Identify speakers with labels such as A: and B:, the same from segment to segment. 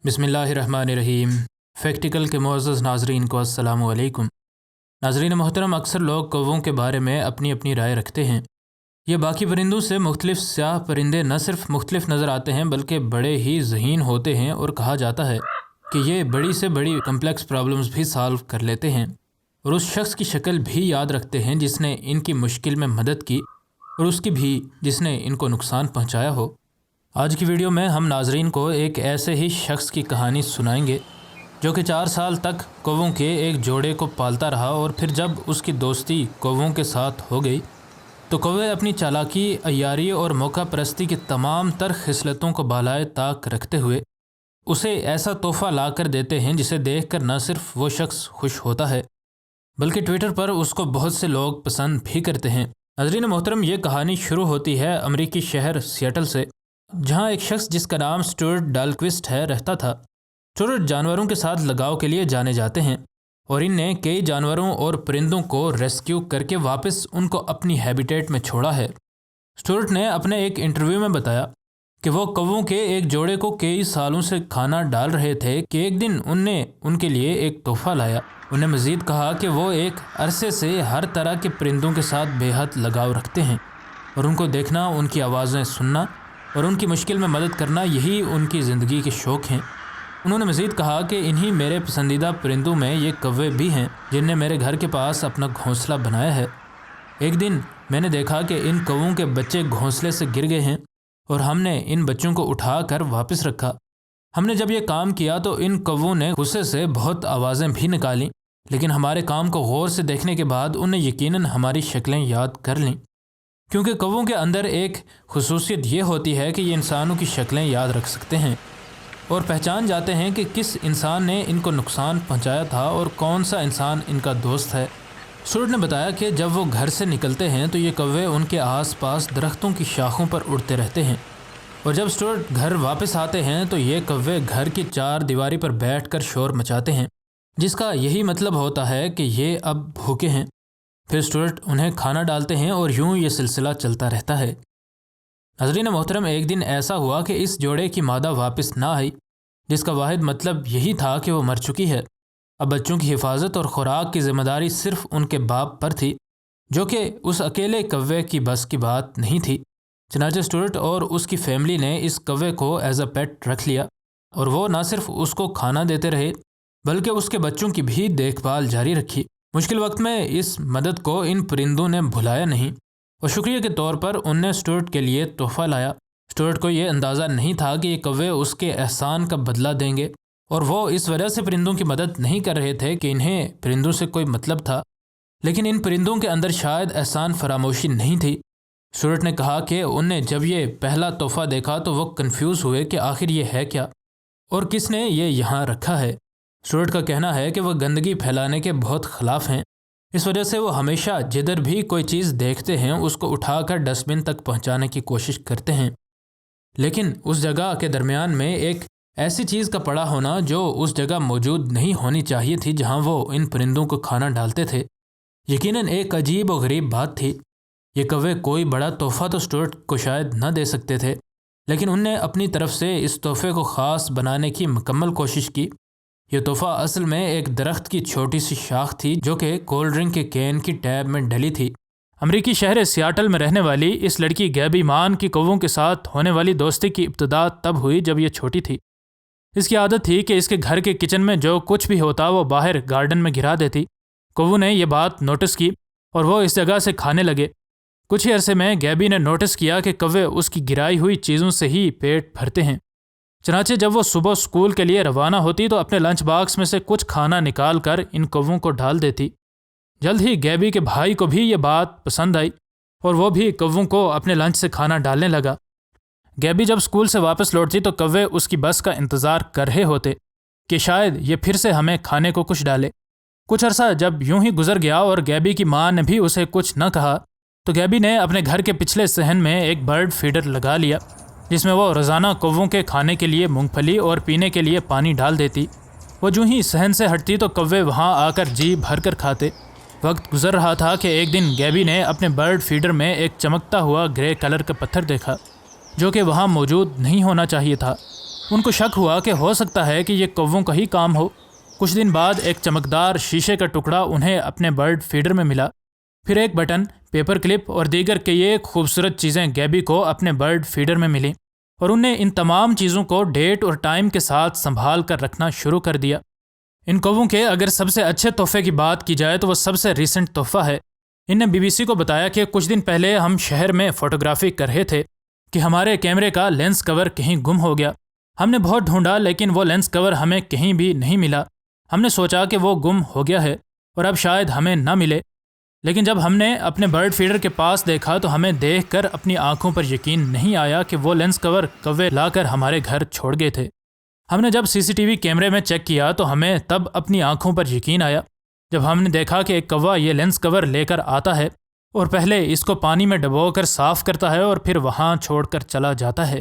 A: بسم اللہ الرحمن الرحیم۔ فیکٹیکل کے معزز ناظرین کو السلام علیکم۔ ناظرین محترم، اکثر لوگ کووں کے بارے میں اپنی اپنی رائے رکھتے ہیں۔ یہ باقی پرندوں سے مختلف سیاہ پرندے نہ صرف مختلف نظر آتے ہیں بلکہ بڑے ہی ذہین ہوتے ہیں، اور کہا جاتا ہے کہ یہ بڑی سے بڑی کمپلیکس پرابلمز بھی سالو کر لیتے ہیں، اور اس شخص کی شکل بھی یاد رکھتے ہیں جس نے ان کی مشکل میں مدد کی، اور اس کی بھی جس نے ان کو نقصان پہنچایا ہو۔ آج کی ویڈیو میں ہم ناظرین کو ایک ایسے ہی شخص کی کہانی سنائیں گے جو کہ 4 سال تک کووں کے ایک جوڑے کو پالتا رہا، اور پھر جب اس کی دوستی کووں کے ساتھ ہو گئی تو کوے اپنی چالاکی، عیاری اور موقع پرستی کی تمام تر خصلتوں کو بالائے طاق رکھتے ہوئے اسے ایسا تحفہ لا کر دیتے ہیں جسے دیکھ کر نہ صرف وہ شخص خوش ہوتا ہے بلکہ ٹویٹر پر اس کو بہت سے لوگ پسند بھی کرتے ہیں۔ ناظرین محترم، یہ کہانی شروع ہوتی ہے امریکی شہر سیٹل سے، جہاں ایک شخص جس کا نام سٹورٹ ڈالکوسٹ ہے رہتا تھا۔ سٹورٹ جانوروں کے ساتھ لگاؤ کے لیے جانے جاتے ہیں، اور ان نے کئی جانوروں اور پرندوں کو ریسکیو کر کے واپس ان کو اپنی ہیبیٹیٹ میں چھوڑا ہے۔ سٹورٹ نے اپنے ایک انٹرویو میں بتایا کہ وہ کووں کے ایک جوڑے کو کئی سالوں سے کھانا ڈال رہے تھے کہ ایک دن ان نے ان کے لیے ایک تحفہ لایا۔ انہوں نے مزید کہا کہ وہ ایک عرصے سے ہر طرح کے پرندوں کے ساتھ بے حد لگاؤ رکھتے ہیں، اور ان کو دیکھنا، ان کی آوازیں سننا اور ان کی مشکل میں مدد کرنا، یہی ان کی زندگی کے شوق ہیں۔ انہوں نے مزید کہا کہ انہی میرے پسندیدہ پرندوں میں یہ کوے بھی ہیں جن نے میرے گھر کے پاس اپنا گھونسلہ بنایا ہے۔ ایک دن میں نے دیکھا کہ ان کووں کے بچے گھونسلے سے گر گئے ہیں، اور ہم نے ان بچوں کو اٹھا کر واپس رکھا۔ ہم نے جب یہ کام کیا تو ان کووں نے غصے سے بہت آوازیں بھی نکالیں، لیکن ہمارے کام کو غور سے دیکھنے کے بعد انہیں یقیناً ہماری شکلیں یاد کر لیں، کیونکہ کووں کے اندر ایک خصوصیت یہ ہوتی ہے کہ یہ انسانوں کی شکلیں یاد رکھ سکتے ہیں اور پہچان جاتے ہیں کہ کس انسان نے ان کو نقصان پہنچایا تھا اور کون سا انسان ان کا دوست ہے۔ سٹورٹ نے بتایا کہ جب وہ گھر سے نکلتے ہیں تو یہ کوے ان کے آس پاس درختوں کی شاخوں پر اڑتے رہتے ہیں، اور جب سٹورٹ گھر واپس آتے ہیں تو یہ کوے گھر کی 4 دیواری پر بیٹھ کر شور مچاتے ہیں، جس کا یہی مطلب ہوتا ہے کہ یہ اب بھوکے ہیں۔ پھر سٹورٹ انہیں کھانا ڈالتے ہیں، اور یوں یہ سلسلہ چلتا رہتا ہے۔ ناظرین محترم، ایک دن ایسا ہوا کہ اس جوڑے کی مادہ واپس نہ آئی، جس کا واحد مطلب یہی تھا کہ وہ مر چکی ہے۔ اب بچوں کی حفاظت اور خوراک کی ذمہ داری صرف ان کے باپ پر تھی، جو کہ اس اکیلے کوے کی بس کی بات نہیں تھی۔ چنانچہ سٹورٹ اور اس کی فیملی نے اس کوے کو ایز اے پیٹ رکھ لیا، اور وہ نہ صرف اس کو کھانا دیتے رہے بلکہ اس کے بچوں کی بھی دیکھ بھال جاری رکھی۔ مشکل وقت میں اس مدد کو ان پرندوں نے بھلایا نہیں، اور شکریہ کے طور پر ان نے سٹورٹ کے لیے تحفہ لایا۔ سٹورٹ کو یہ اندازہ نہیں تھا کہ یہ کوے اس کے احسان کا بدلہ دیں گے، اور وہ اس وجہ سے پرندوں کی مدد نہیں کر رہے تھے کہ انہیں پرندوں سے کوئی مطلب تھا، لیکن ان پرندوں کے اندر شاید احسان فراموشی نہیں تھی۔ سٹورٹ نے کہا کہ ان نے جب یہ پہلا تحفہ دیکھا تو وہ کنفیوز ہوئے کہ آخر یہ ہے کیا، اور کس نے یہ یہاں رکھا ہے۔ سٹورٹ کا کہنا ہے کہ وہ گندگی پھیلانے کے بہت خلاف ہیں، اس وجہ سے وہ ہمیشہ جدھر بھی کوئی چیز دیکھتے ہیں اس کو اٹھا کر ڈسٹ بن تک پہنچانے کی کوشش کرتے ہیں، لیکن اس جگہ کے درمیان میں ایک ایسی چیز کا پڑا ہونا جو اس جگہ موجود نہیں ہونی چاہیے تھی جہاں وہ ان پرندوں کو کھانا ڈالتے تھے، یقیناً ایک عجیب و غریب بات تھی۔ یہ کوے کوئی بڑا تحفہ تو سٹورٹ کو شاید نہ دے سکتے تھے، لیکن ان نے اپنی طرف سے اس تحفے کو خاص بنانے کی مکمل کوشش کی۔ یہ تحفہ اصل میں ایک درخت کی چھوٹی سی شاخ تھی جو کہ کولڈ ڈرنک کے کین کی ٹیب میں ڈلی تھی۔ امریکی شہر سیاٹل میں رہنے والی اس لڑکی گیبی مان کی کووں کے ساتھ ہونے والی دوستی کی ابتدا تب ہوئی جب یہ چھوٹی تھی۔ اس کی عادت تھی کہ اس کے گھر کے کچن میں جو کچھ بھی ہوتا وہ باہر گارڈن میں گرا دیتی۔ کووں نے یہ بات نوٹس کی اور وہ اس جگہ سے کھانے لگے۔ کچھ ہی عرصے میں گیبی نے نوٹس کیا کہ کوے اس کی گرائی ہوئی چیزوں سے ہی پیٹ بھرتے ہیں۔ چنانچہ جب وہ صبح اسکول کے لیے روانہ ہوتی تو اپنے لنچ باکس میں سے کچھ کھانا نکال کر ان کووں کو ڈال دیتی۔ جلد ہی گیبی کے بھائی کو بھی یہ بات پسند آئی، اور وہ بھی کووں کو اپنے لنچ سے کھانا ڈالنے لگا۔ گیبی جب اسکول سے واپس لوٹتی تو کوے اس کی بس کا انتظار کر رہے ہوتے کہ شاید یہ پھر سے ہمیں کھانے کو کچھ ڈالے۔ کچھ عرصہ جب یوں ہی گزر گیا اور گیبی کی ماں نے بھی اسے کچھ نہ کہا تو گیبی نے اپنے گھر کے پچھلے صحن میں ایک برڈ فیڈر لگا لیا، جس میں وہ روزانہ کووں کے کھانے کے لیے مونگ پھلی اور پینے کے لیے پانی ڈال دیتی۔ وہ جو ہی صحن سے ہٹتی تو کوے وہاں آ کر جی بھر کر کھاتے۔ وقت گزر رہا تھا کہ ایک دن گیبی نے اپنے برڈ فیڈر میں ایک چمکتا ہوا گرے کلر کا پتھر دیکھا جو کہ وہاں موجود نہیں ہونا چاہیے تھا۔ ان کو شک ہوا کہ ہو سکتا ہے کہ یہ کووں کا ہی کام ہو۔ کچھ دن بعد ایک چمکدار شیشے کا ٹکڑا انہیں اپنے برڈ فیڈر میں ملا۔ پھر ایک بٹن، پیپر کلپ اور دیگر کئی خوبصورت چیزیں گیبی کو اپنے برڈ فیڈر میں ملیں، اور انہیں ان تمام چیزوں کو ڈیٹ اور ٹائم کے ساتھ سنبھال کر رکھنا شروع کر دیا۔ ان کووں کے اگر سب سے اچھے تحفے کی بات کی جائے تو وہ سب سے ریسنٹ تحفہ ہے۔ ان نے BBC کو بتایا کہ کچھ دن پہلے ہم شہر میں فوٹوگرافی کر رہے تھے کہ ہمارے کیمرے کا لینس کور کہیں گم ہو گیا۔ ہم نے بہت ڈھونڈا لیکن وہ لینس کور ہمیں کہیں بھی نہیں ملا۔ ہم نے سوچا کہ وہ گم ہو گیا ہے اور اب شاید ہمیں نہ ملے، لیکن جب ہم نے اپنے برڈ فیڈر کے پاس دیکھا تو ہمیں دیکھ کر اپنی آنکھوں پر یقین نہیں آیا کہ وہ لینس کور کوے لا کر ہمارے گھر چھوڑ گئے تھے۔ ہم نے جب CCTV کیمرے میں چیک کیا تو ہمیں تب اپنی آنکھوں پر یقین آیا جب ہم نے دیکھا کہ ایک کوا یہ لینس کور لے کر آتا ہے اور پہلے اس کو پانی میں ڈبو کر صاف کرتا ہے اور پھر وہاں چھوڑ کر چلا جاتا ہے۔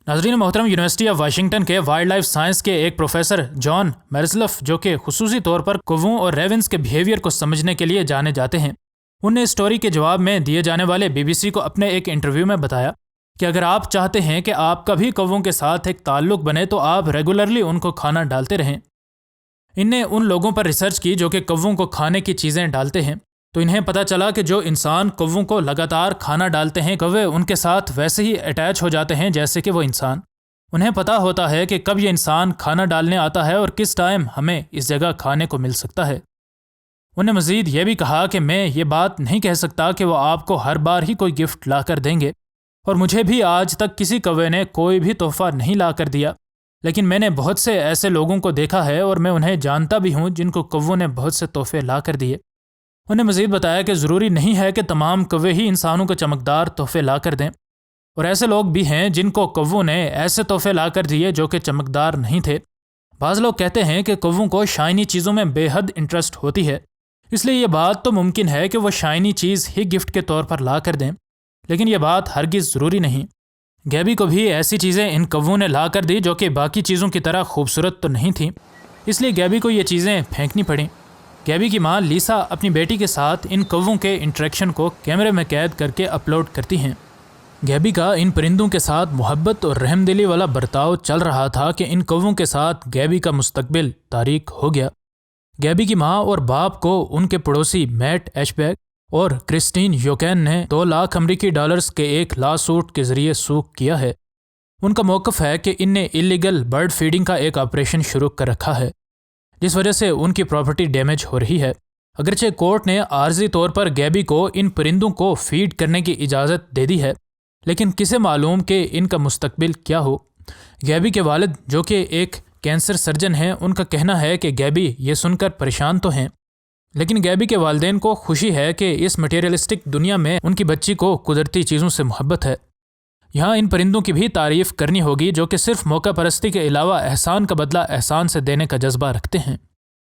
A: ناظرین محترم، یونیورسٹی آف واشنگٹن کے وائلڈ لائف سائنس کے ایک پروفیسر جان میرزلف، جو کہ خصوصی طور پر کووں اور ریونز کے بیہیویئر کو سمجھنے کے لیے جانے جاتے ہیں، انہوں نے اس اسٹوری کے جواب میں دیے جانے والے BBC کو اپنے ایک انٹرویو میں بتایا کہ اگر آپ چاہتے ہیں کہ آپ کا بھی کووں کے ساتھ ایک تعلق بنے تو آپ ریگولرلی ان کو کھانا ڈالتے رہیں۔ ان نے ان لوگوں پر ریسرچ کی جو کہ کووں کو کھانے کی چیزیں ڈالتے ہیں، تو انہیں پتہ چلا کہ جو انسان کووں کو لگاتار کھانا ڈالتے ہیں، کوے ان کے ساتھ ویسے ہی اٹیچ ہو جاتے ہیں جیسے کہ وہ انسان۔ انہیں پتہ ہوتا ہے کہ کب یہ انسان کھانا ڈالنے آتا ہے اور کس ٹائم ہمیں اس جگہ کھانے کو مل سکتا ہے۔ انہوں نے مزید یہ بھی کہا کہ میں یہ بات نہیں کہہ سکتا کہ وہ آپ کو ہر بار ہی کوئی گفٹ لا کر دیں گے، اور مجھے بھی آج تک کسی کوے نے کوئی بھی تحفہ نہیں لا کر دیا، لیکن میں نے بہت سے ایسے لوگوں کو دیکھا ہے اور میں انہیں جانتا بھی ہوں جن کو کووں نے بہت سے تحفے لا کر دیے۔ انہوں نے مزید بتایا کہ ضروری نہیں ہے کہ تمام کوے ہی انسانوں کو چمکدار تحفے لا کر دیں، اور ایسے لوگ بھی ہیں جن کو کووں نے ایسے تحفے لا کر دیے جو کہ چمکدار نہیں تھے۔ بعض لوگ کہتے ہیں کہ کووں کو شائنی چیزوں میں بے حد انٹرسٹ ہوتی ہے، اس لیے یہ بات تو ممکن ہے کہ وہ شائنی چیز ہی گفٹ کے طور پر لا کر دیں، لیکن یہ بات ہرگز ضروری نہیں۔ گیبی کو بھی ایسی چیزیں ان کووں نے لا کر دی جو کہ باقی چیزوں کی طرح خوبصورت تو نہیں تھیں، اس لیے گیبی کو یہ چیزیں پھینکنی پڑیں۔ گیبی کی ماں لیسا اپنی بیٹی کے ساتھ ان کووں کے انٹریکشن کو کیمرے میں قید کر کے اپلوڈ کرتی ہیں۔ گیبی کا ان پرندوں کے ساتھ محبت اور رحم دلی والا برتاؤ چل رہا تھا کہ ان کووں کے ساتھ گیبی کا مستقبل تاریک ہو گیا۔ گیبی کی ماں اور باپ کو ان کے پڑوسی میٹ ایشبیک اور کرسٹین یوکین نے 2 لاکھ امریکی ڈالرز کے ایک لا سوٹ کے ذریعے سو کیا ہے۔ ان کا موقف ہے کہ ان نے اللیگل برڈ فیڈنگ کا ایک آپریشن شروع کر رکھا ہے، جس وجہ سے ان کی پراپرٹی ڈیمیج ہو رہی ہے۔ اگرچہ کورٹ نے عارضی طور پر گیبی کو ان پرندوں کو فیڈ کرنے کی اجازت دے دی ہے، لیکن کسے معلوم کہ ان کا مستقبل کیا ہو۔ گیبی کے والد، جو کہ ایک کینسر سرجن ہیں، ان کا کہنا ہے کہ گیبی یہ سن کر پریشان تو ہیں، لیکن گیبی کے والدین کو خوشی ہے کہ اس مٹیریلسٹک دنیا میں ان کی بچی کو قدرتی چیزوں سے محبت ہے۔ یہاں ان پرندوں کی بھی تعریف کرنی ہوگی جو کہ صرف موقع پرستی کے علاوہ احسان کا بدلہ احسان سے دینے کا جذبہ رکھتے ہیں۔